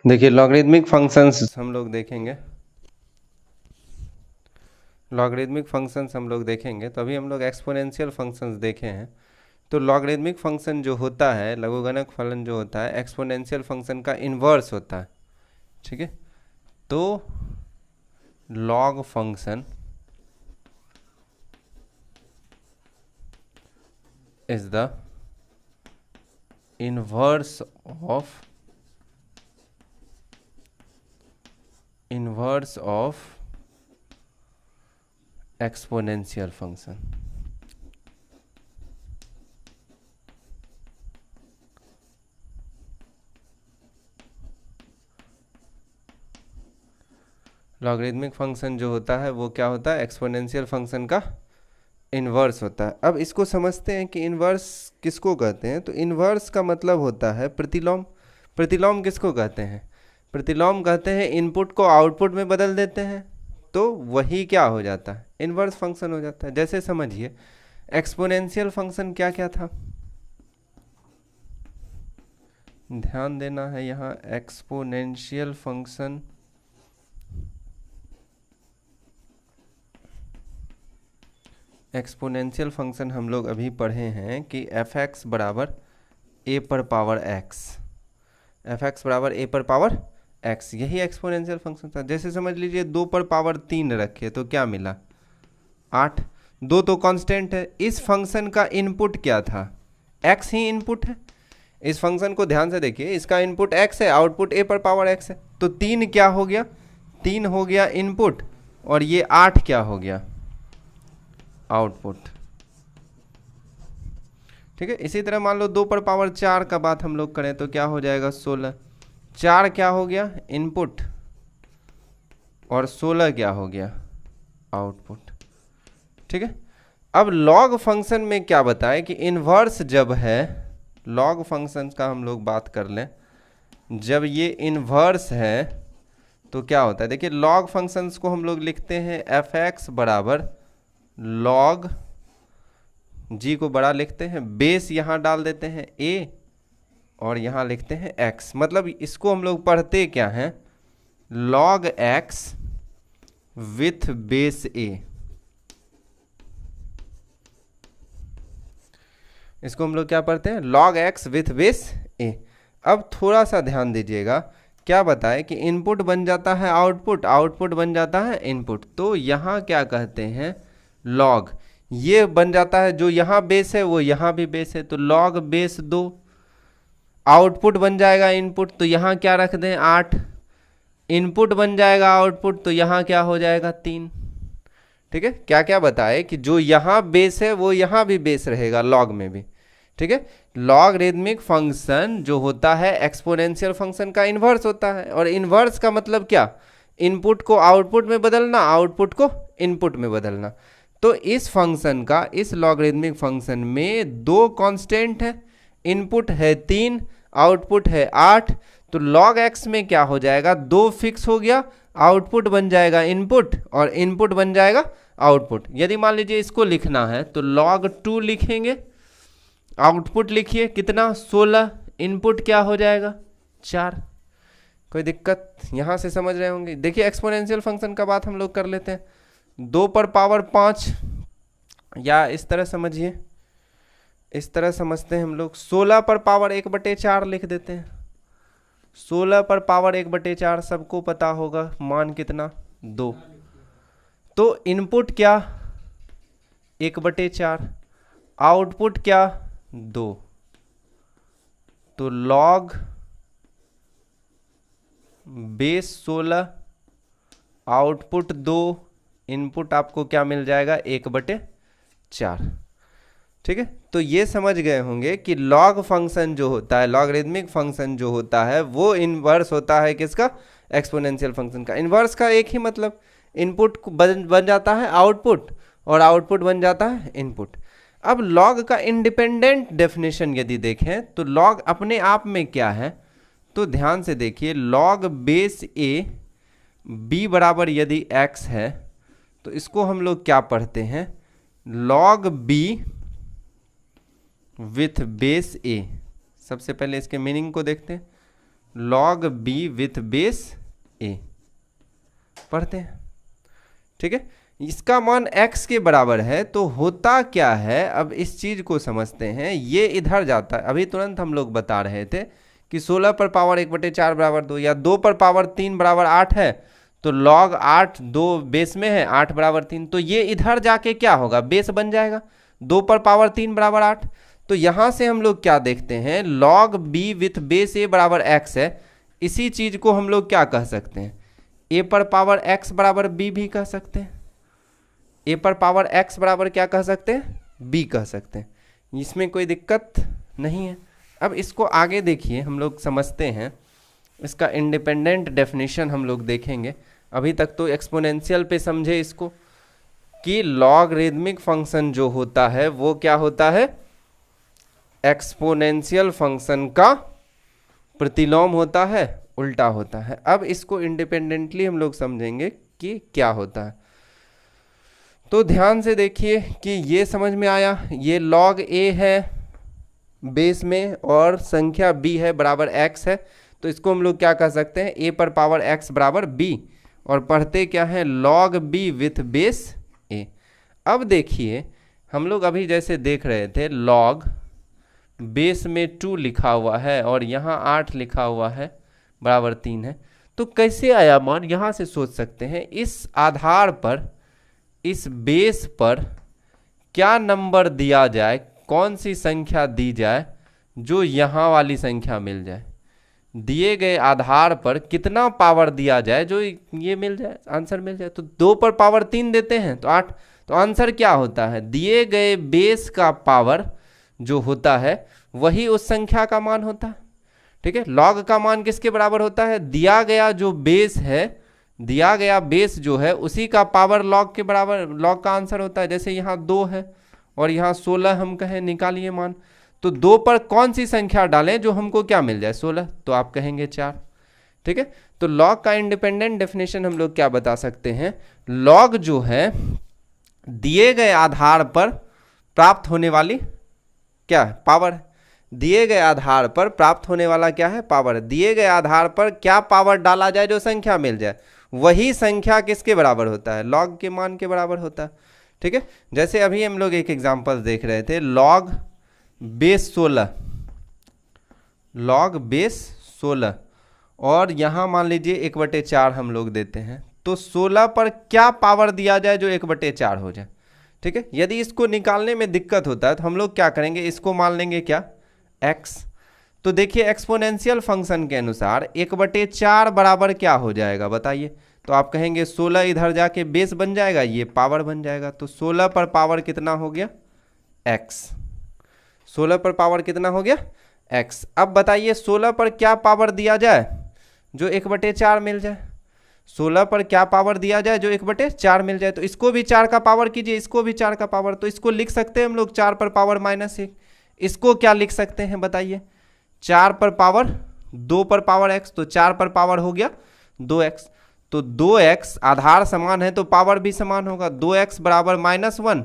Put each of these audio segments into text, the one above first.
देखिए logarithmic functions हम लोग देखेंगे, लॉगरिदमिक फंक्शंस हम लोग देखेंगे। तो अभी हम लोग एक्सपोनेंशियल फंक्शंस देखे हैं। तो लॉगरिदमिक फंक्शन जो होता है, लघुगणक फलन जो होता है, एक्सपोनेंशियल फंक्शन का इन्वर्स होता है। ठीक है, तो log function is the inverse of exponential function. Logarithmic function जो होता है वो क्या होता है, एक्सपोनेंशियल फंक्शन का इन्वर्स होता है। अब इसको समझते हैं कि इन्वर्स किसको कहते हैं। तो इन्वर्स का मतलब होता है प्रतिलोम। प्रतिलोम किसको कहते हैं, प्रतिलोम कहते हैं इनपुट को आउटपुट में बदल देते हैं, तो वही क्या हो जाता है, इन्वर्स फंक्शन हो जाता है। जैसे समझिए एक्सपोनेंशियल फंक्शन क्या क्या था, ध्यान देना है यहाँ। एक्सपोनेंशियल फंक्शन हम लोग अभी पढ़े हैं कि एफ एक्स बराबर ए पर पावर एक्स, एफ एक्स बराबर ए पर पावर एक्स, यही एक्सपोनेंशियल फंक्शन था। जैसे समझ लीजिए 2 पर पावर 3 रखे तो क्या मिला, 8। 2 तो कांस्टेंट है। इस फंक्शन का इनपुट क्या था, एक्स ही इनपुट है। इस फंक्शन को ध्यान से देखिए, इसका इनपुट एक्स है, आउटपुट ए पर पावर एक्स है। तो 3 क्या हो गया, 3 हो गया इनपुट, और ये 8 क्या हो गया, आउटपुट। ठीक है, इसी तरह मान लो 2 पर पावर 4 का बात हम लोग करें तो क्या हो जाएगा, 16। 4 क्या हो गया, इनपुट, और 16 क्या हो गया, आउटपुट। ठीक है, अब लॉग फंक्शन में क्या बताएं कि इन्वर्स जब है, लॉग फंक्शन का हम लोग बात कर लें, जब ये इन्वर्स है तो क्या होता है। देखिए लॉग फंक्शंस को हम लोग लिखते हैं एफ एक्स बराबर लॉग, जी को बड़ा लिखते हैं, बेस यहाँ डाल देते हैं ए, और यहाँ लिखते हैं एक्स। मतलब इसको हम लोग पढ़ते क्या हैं, लॉग एक्स विथ बेस ए। इसको हम लोग क्या पढ़ते हैं, लॉग एक्स विथ बेस ए। अब थोड़ा सा ध्यान दीजिएगा, क्या बताए कि इनपुट बन जाता है आउटपुट, आउटपुट बन जाता है इनपुट। तो यहाँ क्या कहते हैं, लॉग, ये बन जाता है, जो यहाँ बेस है वो यहाँ भी बेस है, तो लॉग बेस 2। आउटपुट बन जाएगा इनपुट, तो यहाँ क्या रख दें 8। इनपुट बन जाएगा आउटपुट, तो यहाँ क्या हो जाएगा 3। ठीक है, क्या क्या बताए कि जो यहाँ बेस है वो यहाँ भी बेस रहेगा लॉग में भी। ठीक है, लॉगरिदमिक फंक्शन जो होता है एक्सपोनेंशियल फंक्शन का इन्वर्स होता है। और इन्वर्स का मतलब क्या, इनपुट को आउटपुट में बदलना, आउटपुट को इनपुट में बदलना। तो इस फंक्शन का, इस लॉगरिदमिक फंक्शन में 2 कांस्टेंट है, इनपुट है 3, आउटपुट है 8। तो लॉग एक्स में क्या हो जाएगा, 2 फिक्स हो गया, आउटपुट बन जाएगा इनपुट, और इनपुट बन जाएगा आउटपुट। यदि मान लीजिए इसको लिखना है तो log 2 लिखेंगे, आउटपुट लिखिए कितना 16, इनपुट क्या हो जाएगा 4। कोई दिक्कत यहाँ से समझ रहे होंगे। देखिए एक्सपोनेंशियल फंक्शन का बात हम लोग कर लेते हैं, 2 पर पावर 5, या इस तरह समझिए, इस तरह समझते हैं हम लोग, 16 पर पावर 1/4 लिख देते हैं। 16 पर पावर 1/4 सबको पता होगा मान कितना, 2। तो इनपुट क्या 1/4, आउटपुट क्या 2। तो लॉग बेस 16, आउटपुट 2, इनपुट आपको क्या मिल जाएगा 1/4। ठीक है, तो ये समझ गए होंगे कि लॉग फंक्शन जो होता है, लॉगरिदमिक फंक्शन जो होता है वो इन्वर्स होता है किसका, एक्सपोनेंशियल फंक्शन का। इन्वर्स का एक ही मतलब, इनपुट बन जाता है आउटपुट, और आउटपुट बन जाता है इनपुट। अब लॉग का इंडिपेंडेंट डेफिनेशन यदि देखें तो लॉग अपने आप में क्या है, तो ध्यान से देखिए, लॉग बेस ए बी बराबर यदि एक्स है तो इसको हम लोग क्या पढ़ते हैं, लॉग बी विथ बेस ए। सबसे पहले इसके मीनिंग को देखते हैं, लॉग बी विथ बेस ए पढ़ते हैं। ठीक है, इसका मान x के बराबर है तो होता क्या है, अब इस चीज को समझते हैं। ये इधर जाता है, अभी तुरंत हम लोग बता रहे थे कि 16 पर पावर 1/4 बराबर 2 या 2 पर पावर 3 बराबर 8 है, तो log 8 2 बेस में है, 8 बराबर 3, तो ये इधर जाके क्या होगा, बेस बन जाएगा, 2 पर पावर 3 बराबर 8। तो यहां से हम लोग क्या देखते हैं, log b with base a बराबर x है। इसी चीज को हम लोग क्या कह सकते हैं, a पर पावर x बराबर b भी कह सकते हैं, a पर पावर x बराबर क्या कह सकते हैं, b कह सकते हैं, इसमें कोई दिक्कत नहीं है। अब इसको आगे देखिए, हम लोग समझते हैं, इसका इंडिपेंडेंट डेफिनेशन हम लोग देखेंगे। अभी तक तो एक्सपोनेंशियल पे समझे इसको, कि लॉगरिदमिक फंक्शन जो होता है वो क्या होता है, एक्सपोनेंशियल फंक्शन का प्रतिलोम होता है, उल्टा होता है। अब इसको इंडिपेंडेंटली हम लोग समझेंगे कि क्या होता है। तो ध्यान से देखिए कि ये समझ में आया, ये log a है बेस में और संख्या b है बराबर x है, तो इसको हम लोग क्या कह सकते हैं, a पर पावर x बराबर b, और पढ़ते क्या है, log b with base a। अब देखिए हम लोग अभी जैसे देख रहे थे, log बेस में 2 लिखा हुआ है और यहाँ 8 लिखा हुआ है बराबर 3 है, तो कैसे आया मान, यहाँ से सोच सकते हैं। इस आधार पर, इस बेस पर क्या नंबर दिया जाए, कौन सी संख्या दी जाए जो यहाँ वाली संख्या मिल जाए, दिए गए आधार पर कितना पावर दिया जाए जो ये मिल जाए, आंसर मिल जाए। तो 2 पर पावर 3 देते हैं तो 8, तो आंसर क्या होता है, दिए गए बेस का पावर जो होता है वही उस संख्या का मान होता है। ठीक है, log का मान किसके बराबर होता है, दिया गया जो बेस है, दिया गया बेस जो है उसी का पावर log के बराबर, log का आंसर होता है। जैसे यहाँ 2 है और यहाँ 16 हम कहें, निकालिए मान, तो 2 पर कौन सी संख्या डालें जो हमको क्या मिल जाए, 16, तो आप कहेंगे 4। ठीक है, तो log का इंडिपेंडेंट डेफिनेशन हम लोग क्या बता सकते हैं, log जो है दिए गए आधार पर प्राप्त होने वाली क्या पावर, दिए गए आधार पर प्राप्त होने वाला क्या है, पावर। दिए गए आधार पर क्या पावर डाला जाए जो संख्या मिल जाए, वही संख्या किसके बराबर होता है, log के मान के बराबर होता है। ठीक है, जैसे अभी हम लोग एक एग्जांपल देख रहे थे, log बेस 16, log बेस 16, और यहाँ मान लीजिए 1/4 हम लोग देते हैं, तो 16 पर क्या पावर दिया जाए जो 1/4 हो जाए। ठीक है, यदि इसको निकालने में दिक्कत होता है तो हम लोग क्या करेंगे, इसको मान लेंगे क्या, x। तो देखिए एक्सपोनेंशियल फंक्शन के अनुसार 1/4 बराबर क्या हो जाएगा बताइए, तो आप कहेंगे 16 इधर जाके बेस बन जाएगा, ये पावर बन जाएगा, तो 16 पर पावर कितना हो गया, x। 16 पर पावर कितना हो गया, x। अब बताइए 16 पर क्या पावर दिया जाए जो 1/4 मिल जाए, 16 पर क्या पावर दिया जाए जो 1/4 मिल जाए, तो इसको भी 4 का पावर कीजिए, इसको भी 4 का पावर, तो इसको लिख सकते हैं हम लोग 4 पर पावर -1। इसको क्या लिख सकते हैं बताइए, 4 पर पावर 2 पर पावर x, तो 4 पर पावर हो गया 2x, तो 2x आधार समान है तो पावर भी समान होगा, 2x बराबर -1,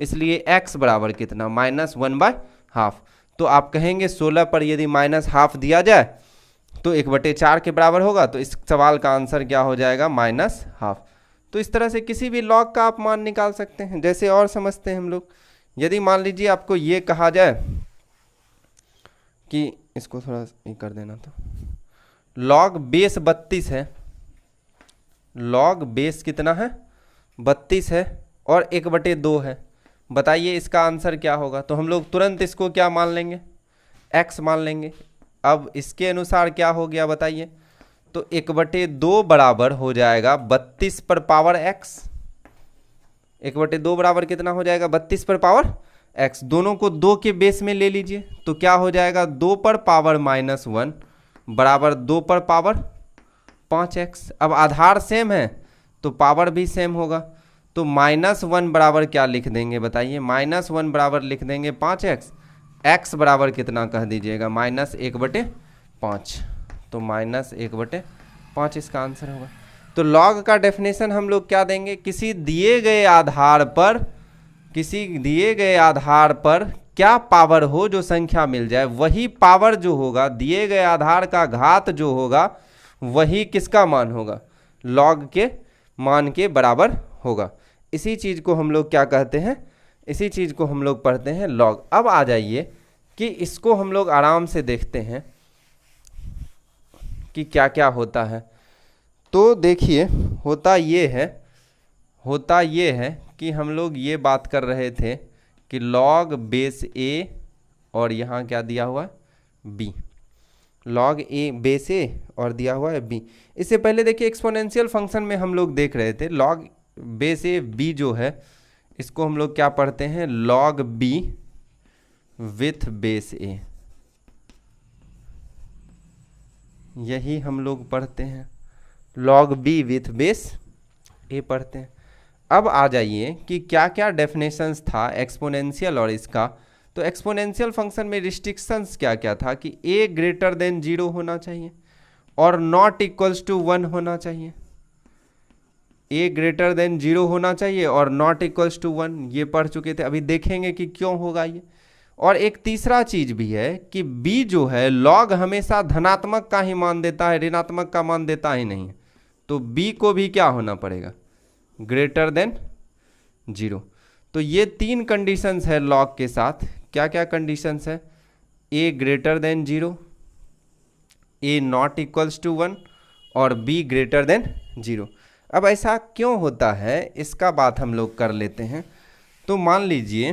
इसलिए x बराबर कितना, -1/2। तो आप कहेंगे 16 पर यदि -12 दिया जाए तो 1/4 के बराबर होगा, तो इस सवाल का आंसर क्या हो जाएगा, -12। तो इस तरह से किसी भी log का आप मान निकाल सकते हैं। जैसे और समझते हैं हम लोग, यदि मान लीजिए आपको ये कहा जाए कि, इसको थोड़ा ये कर देना, तो log बेस 32 है, log बेस कितना है, 32 है और 1/2 है, बताइए इसका आंसर क्या होगा। तो हम लोग तुरंत इसको क्या मान लेंगे, x मान लेंगे। अब इसके अनुसार क्या हो गया बताइए, तो 1/2 बराबर हो जाएगा 32 पर पावर x, 1/2 बराबर कितना हो जाएगा, 32 पर पावर x। दोनों को 2 के बेस में ले लीजिए, तो क्या हो जाएगा, 2 पर पावर -1 बराबर 2 पर पावर 5x। अब आधार सेम है तो पावर भी सेम होगा, तो -1 बराबर क्या लिख देंगे बताइए, -1 बराबर लिख देंगे 5x, x बराबर कितना कह दीजिएगा, -1/5, तो -1/5 इसका आंसर होगा। तो log का डेफिनेशन हम लोग क्या देंगे, किसी दिए गए आधार पर, किसी दिए गए आधार पर क्या पावर हो जो संख्या मिल जाए, वही पावर जो होगा दिए गए आधार का घात जो होगा वही किसका मान होगा, लॉग के मान के बराबर होगा। इसी चीज को हम लोग क्या कहते हैं, इसी चीज को हम लोग पढ़ते हैं लॉग। अब आ जाइए कि इसको हम लोग आराम से देखते हैं कि क्या क्या होता है। तो देखिए होता ये है कि हम लोग ये बात कर रहे थे कि लॉग बेस ए और यहाँ क्या दिया हुआ है बी, लॉग ए बेस ए और दिया हुआ है बी। इससे पहले देखिए एक्सपोनेंशियल फंक्शन में हम लोग देख रहे थे लॉग बेस ए बी जो है इसको हम लोग क्या पढ़ते हैं, लॉग बी विथ बेस ए, यही हम लोग पढ़ते हैं, लॉग बी विथ बेस ए पढ़ते हैं। अब आ जाइए कि क्या क्या डेफिनेशंस था एक्सपोनेंशियल और इसका। तो एक्सपोनेंशियल फंक्शन में रिस्ट्रिक्शंस क्या क्या था कि a ग्रेटर देन 0 होना चाहिए और नॉट इक्वल्स टू 1 होना चाहिए, a ग्रेटर देन 0 होना चाहिए और नॉट इक्वल्स टू 1, ये पढ़ चुके थे, अभी देखेंगे कि क्यों होगा ये। और एक तीसरा चीज भी है कि b जो है लॉग हमेशा धनात्मक का ही मान देता है, ऋणात्मक का मान देता ही नहीं है, तो b को भी क्या होना पड़ेगा, ग्रेटर देन 0। तो ये 3 कंडीशंस है लॉग के साथ। क्या क्या कंडीशंस है, a greater than 0, a not equals to 1 और b ग्रेटर देन 0। अब ऐसा क्यों होता है इसका बात हम लोग कर लेते हैं। तो मान लीजिए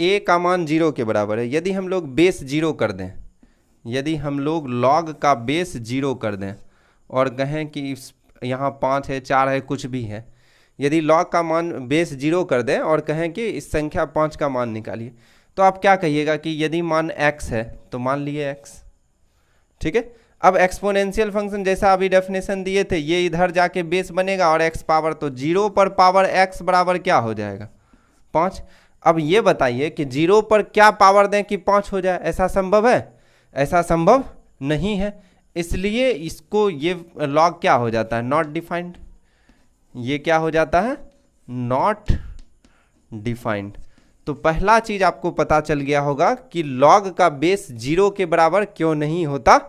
a का मान 0 के बराबर है, यदि हम लोग बेस 0 कर दें, यदि हम लोग लॉग का बेस 0 कर दें और कहें कि यहाँ 5 है 4 है कुछ भी है, यदि लॉग का मान बेस 0 कर दें और कहें कि इस संख्या 5 का मान निकालिए, तो आप क्या कहिएगा कि यदि मान x है तो मान लिए x, ठीक है। अब एक्सपोनेंशियल फंक्शन जैसा अभी डेफिनेशन दिए थे, ये इधर जाके बेस बनेगा और x पावर, तो 0 पर पावर x बराबर क्या हो जाएगा 5। अब ये बताइए कि 0 पर क्या पावर दें कि 5 हो जाए, ऐसा संभव है, ऐसा संभव नहीं है, इसलिए इसको ये लॉग क्या हो जाता है, नॉट डिफाइंड, ये क्या हो जाता है नॉट डिफाइंड। तो पहला चीज आपको पता चल गया होगा कि लॉग का बेस 0 के बराबर क्यों नहीं होता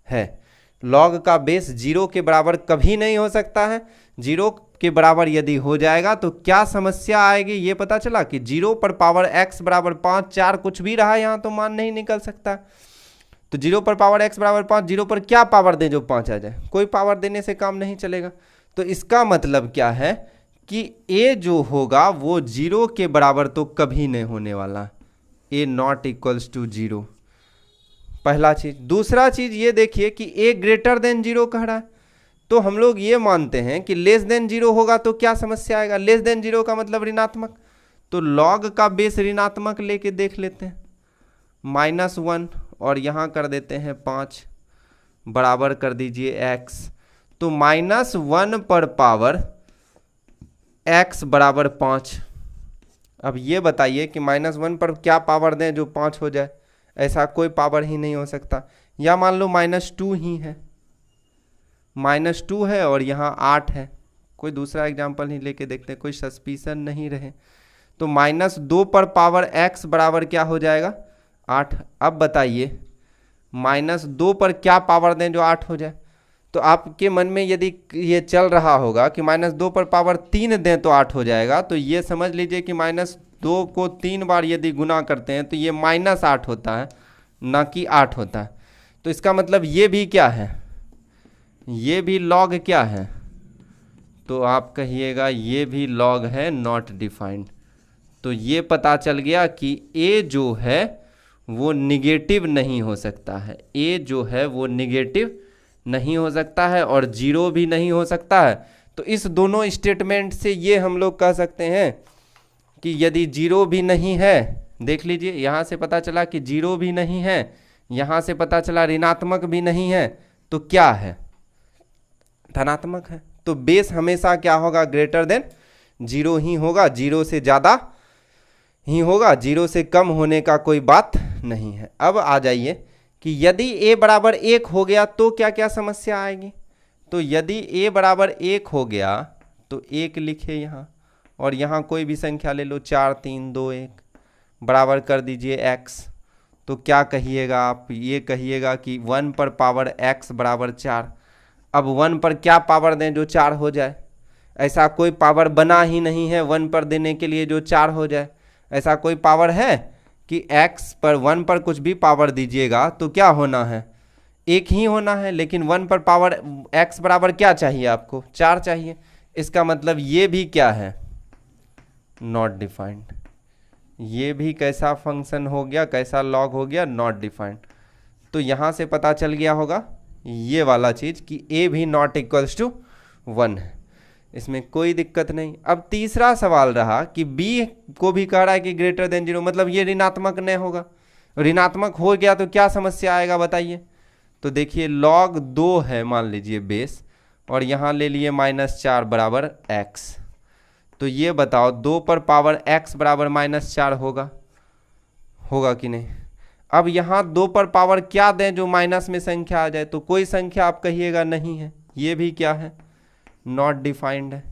है, लॉग का बेस 0 के बराबर कभी नहीं हो सकता है। 0 के बराबर यदि हो जाएगा तो क्या समस्या आएगी, ये पता चला कि 0 पर पावर x बराबर 5, 4 कुछ भी रहा यहाँ तो मान नहीं निकल सकता। तो 0 पर पावर x बराबर 5, 0 पर क्या पावर दें जो 5 आ जाए, कोई पावर देने से काम नहीं चलेगा। तो इसका मतलब क्या है कि a जो होगा वो 0 के बराबर तो कभी नहीं होने वाला, a नॉट इक्वल्स टू 0, पहला चीज। दूसरा चीज ये देखिए कि a ग्रेटर देन 0 कह रहा है, तो हम लोग ये मानते हैं कि लेस देन 0 होगा तो क्या समस्या आएगा, लेस देन 0 का मतलब ऋणात्मक, तो लॉग का बेस ऋणात्मक लेके देख लेते हैं, -1 और यहाँ कर देते हैं 5 बराबर कर दीजिए x, तो -1 पर पावर x बराबर 5। अब ये बताइए कि -1 पर क्या पावर दें जो 5 हो जाए, ऐसा कोई पावर ही नहीं हो सकता। या मान लो -2 ही है, -2 है और यहाँ 8 है, कोई दूसरा एग्जाम्पल ही लेके देखते हैं, कोई सस्पिशन नहीं रहे। तो -2 पर पावर x बराबर क्या हो जाएगा 8। अब बताइए -2 पर क्या पावर दें जो 8 हो जाए, तो आपके मन में यदि ये चल रहा होगा कि -2 पर पावर 3 दें तो 8 हो जाएगा, तो ये समझ लीजिए कि -2 को 3 बार यदि गुना करते हैं तो ये -8 होता है, ना कि 8 होता है। तो इसका मतलब ये भी क्या है, ये भी लॉग क्या है, तो आप कहिएगा ये भी लॉग है नॉट डिफाइंड। तो ये पता चल गया कि a जो है वो निगेटिव नहीं हो सकता है, a जो है वो निगेटिव नहीं हो सकता है और 0 भी नहीं हो सकता है। तो इस दोनों स्टेटमेंट से ये हम लोग कह सकते हैं कि यदि 0 भी नहीं है, देख लीजिए यहाँ से पता चला कि 0 भी नहीं है, यहाँ से पता चला ऋणात्मक भी नहीं है, तो क्या है धनात्मक है। तो बेस हमेशा क्या होगा, ग्रेटर देन 0 ही होगा, 0 से ज़्यादा ही होगा, 0 से कम होने का कोई बात नहीं है। अब आ जाइए कि यदि a बराबर 1 हो गया तो क्या क्या समस्या आएगी। तो यदि a बराबर 1 हो गया तो 1 लिखे यहाँ और यहाँ कोई भी संख्या ले लो, 4 3 2 1, बराबर कर दीजिए x। तो क्या कहिएगा आप, ये कहिएगा कि 1 पर पावर x बराबर 4। अब 1 पर क्या पावर दें जो 4 हो जाए? ऐसा कोई पावर बना ही नहीं है 1 पर देने के लिए जो 4 हो जाए। ऐसा कोई पावर है कि x पर 1 पर कुछ भी पावर दीजिएगा तो क्या होना है, एक ही होना है। लेकिन 1 पर पावर x बराबर क्या चाहिए आपको, 4 चाहिए। इसका मतलब ये भी क्या है, नॉट डिफाइंड। ये भी कैसा फंक्शन हो गया, कैसा लॉग हो गया, नॉट डिफाइंड। तो यहाँ से पता चल गया होगा ये वाला चीज़ कि a भी नॉट इक्वल्स टू 1 है, इसमें कोई दिक्कत नहीं। अब तीसरा सवाल रहा कि b को भी कह रहा है कि ग्रेटर देन 0, मतलब ये ऋणात्मक नहीं होगा। ऋणात्मक हो गया तो क्या समस्या आएगा बताइए। तो देखिए log 2 है मान लीजिए बेस, और यहाँ ले लिए -4 बराबर x। तो ये बताओ 2 पर पावर x बराबर -4 होगा, होगा कि नहीं। अब यहाँ 2 पर पावर क्या दें जो माइनस में संख्या आ जाए, तो कोई संख्या आप कहिएगा नहीं है। ये भी क्या है, नॉट डिफाइंड है।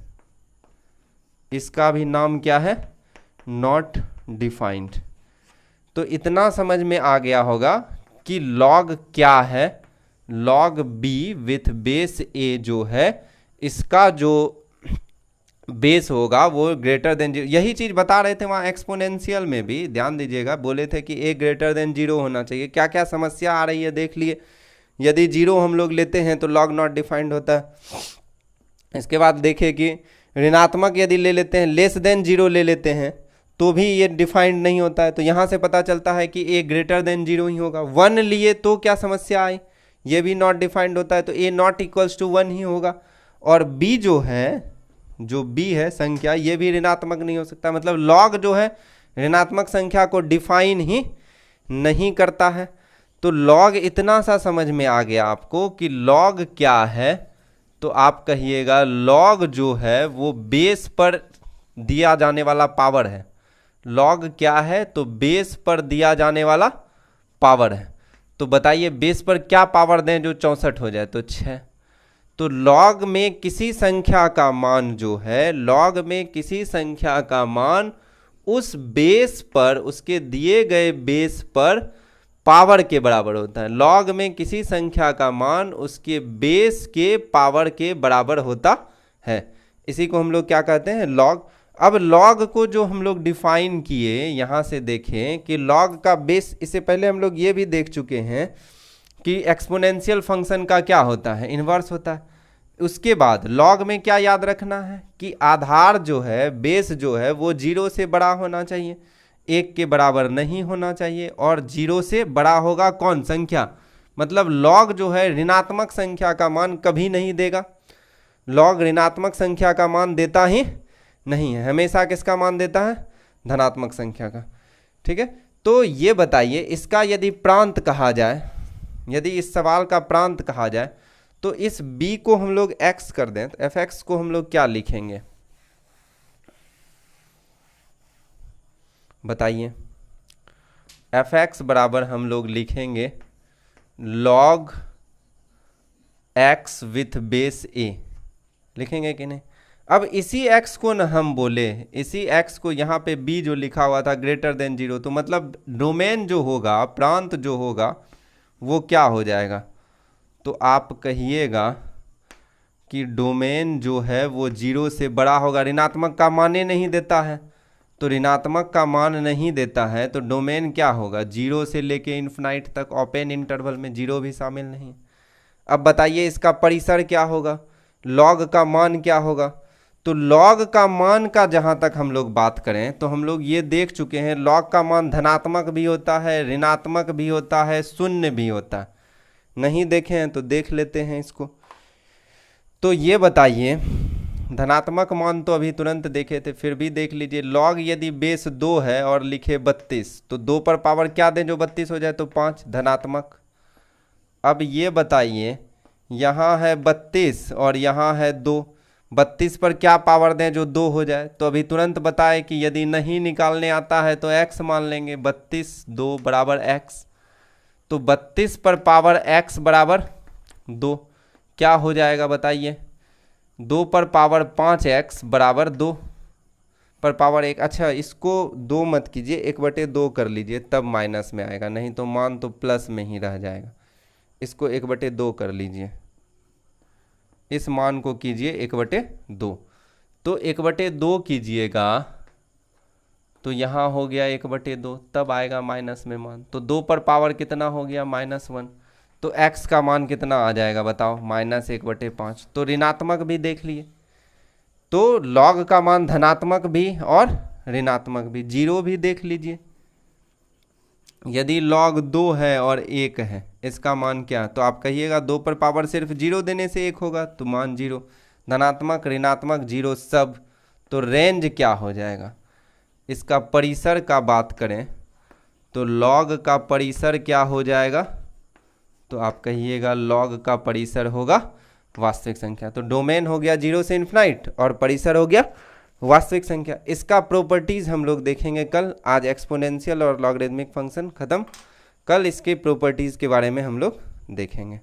इसका भी नाम क्या है, नॉट डिफाइंड। तो इतना समझ में आ गया होगा कि log क्या है, log b with base a जो है, इसका जो बेस होगा वो ग्रेटर देन 0। यही चीज़ बता रहे थे वहाँ एक्सपोनेंशियल में भी, ध्यान दीजिएगा, बोले थे कि a ग्रेटर देन 0 होना चाहिए। क्या क्या समस्या आ रही है देख लिए। यदि 0 हम लोग लेते हैं तो log नॉट डिफाइंड होता है। इसके बाद देखिए कि ऋणात्मक यदि ले लेते हैं, लेस देन 0 ले लेते हैं तो भी ये डिफाइंड नहीं होता है। तो यहाँ से पता चलता है कि a ग्रेटर देन 0 ही होगा। 1 लिए तो क्या समस्या आई, ये भी नॉट डिफाइंड होता है, तो a नॉट इक्वल्स टू 1 ही होगा। और b जो है, जो b है संख्या, ये भी ऋणात्मक नहीं हो सकता। मतलब log जो है ऋणात्मक संख्या को डिफाइन ही नहीं करता है। तो log इतना सा समझ में आ गया आपको कि log क्या है। तो आप कहिएगा log जो है वो बेस पर दिया जाने वाला पावर है। log क्या है, तो बेस पर दिया जाने वाला पावर है। तो बताइए बेस पर क्या पावर दें जो 64 हो जाए, तो 6। तो log में किसी संख्या का मान जो है, log में किसी संख्या का मान उस बेस पर, उसके दिए गए बेस पर पावर के बराबर होता है। log में किसी संख्या का मान उसके बेस के पावर के बराबर होता है। इसी को हम लोग क्या कहते हैं, log। अब log को जो हम लोग डिफाइन किए, यहाँ से देखें कि log का बेस, इससे पहले हम लोग ये भी देख चुके हैं कि एक्सपोनेंशियल फंक्शन का क्या होता है, इन्वर्स होता है। उसके बाद log में क्या याद रखना है कि आधार जो है, बेस जो है, वो 0 से बड़ा होना चाहिए, 1 के बराबर नहीं होना चाहिए। और 0 से बड़ा होगा कौन, संख्या। मतलब log जो है ऋणात्मक संख्या का मान कभी नहीं देगा। log ऋणात्मक संख्या का मान देता ही नहीं है, हमेशा किसका मान देता है, धनात्मक संख्या का। ठीक है। तो ये बताइए इसका यदि प्रांत कहा जाए, यदि इस सवाल का प्रांत कहा जाए, तो इस b को हम लोग x कर दें तो fx को हम लोग क्या लिखेंगे बताइए। fx बराबर हम लोग लिखेंगे log x with base a, लिखेंगे कि नहीं। अब इसी x को न हम बोले, इसी x को यहाँ पे b जो लिखा हुआ था ग्रेटर देन 0, तो मतलब डोमेन जो होगा, प्रांत जो होगा, वो क्या हो जाएगा। तो आप कहिएगा कि डोमेन जो है वो 0 से बड़ा होगा। ऋणात्मक का मान ही नहीं देता है, तो ऋणात्मक का मान नहीं देता है तो डोमेन क्या होगा, 0 से लेके इन्फिनाइट तक, ओपन इंटरवल में 0 भी शामिल नहीं। अब बताइए इसका परिसर क्या होगा, log का मान क्या होगा। तो log का मान का जहाँ तक हम लोग बात करें तो हम लोग ये देख चुके हैं log का मान धनात्मक भी होता है, ऋणात्मक भी होता है, शून्य भी होता है। नहीं देखे हैं तो देख लेते हैं इसको। तो ये बताइए, धनात्मक मान तो अभी तुरंत देखे थे, फिर भी देख लीजिए। log यदि बेस 2 है और लिखे 32, तो 2 पर पावर क्या दें जो 32 हो जाए, तो 5, धनात्मक। अब ये बताइए यहाँ है 32 और यहाँ है 2, 32 पर क्या पावर दें जो 2 हो जाए। तो अभी तुरंत बताए कि यदि नहीं निकालने आता है तो x मान लेंगे, 32 2 बराबर x। तो 32 पर पावर x बराबर 2, क्या हो जाएगा बताइए। 2 पर पावर 5x बराबर 2। पर पावर 1। अच्छा, इसको 2 मत कीजिए, 1/2 कर लीजिए, तब माइनस में आएगा, नहीं तो मान तो प्लस में ही रह जाएगा। इसको 1/2 कर लीजिए, इस मान को कीजिए 1/2। तो 1/2 कीजिएगा तो यहाँ हो गया 1/2, तब आएगा माइनस में मान। तो 2 पर पावर कितना हो गया? -1। तो x का मान कितना आ जाएगा बताओ? -1/5। तो ऋणात्मक भी देख लिए, तो log का मान धनात्मक भी और ऋणात्मक भी, 0 भी देख लीजिए। यदि log 2 है और 1 है, इसका मान क्या? तो आप कहिएगा 2 पर पावर सिर्फ 0 देने से 1 होगा, तो मान 0। धनात्मक ऋणात्मक 0 सब, तो रेंज क्या हो जाएगा? इसका परिसर का बात करें तो log का परिसर क्या हो जाएगा? तो आप कहिएगा log का परिसर होगा वास्तविक संख्या। तो डोमेन हो गया 0 से इन्फिनाइट और परिसर हो गया वास्तविक संख्या। इसका प्रॉपर्टीज हम लोग देखेंगे कल। आज एक्सपोनेंशियल और लॉगरिदमिक फंक्शन खत्म, कल इसके प्रॉपर्टीज के बारे में हम लोग देखेंगे।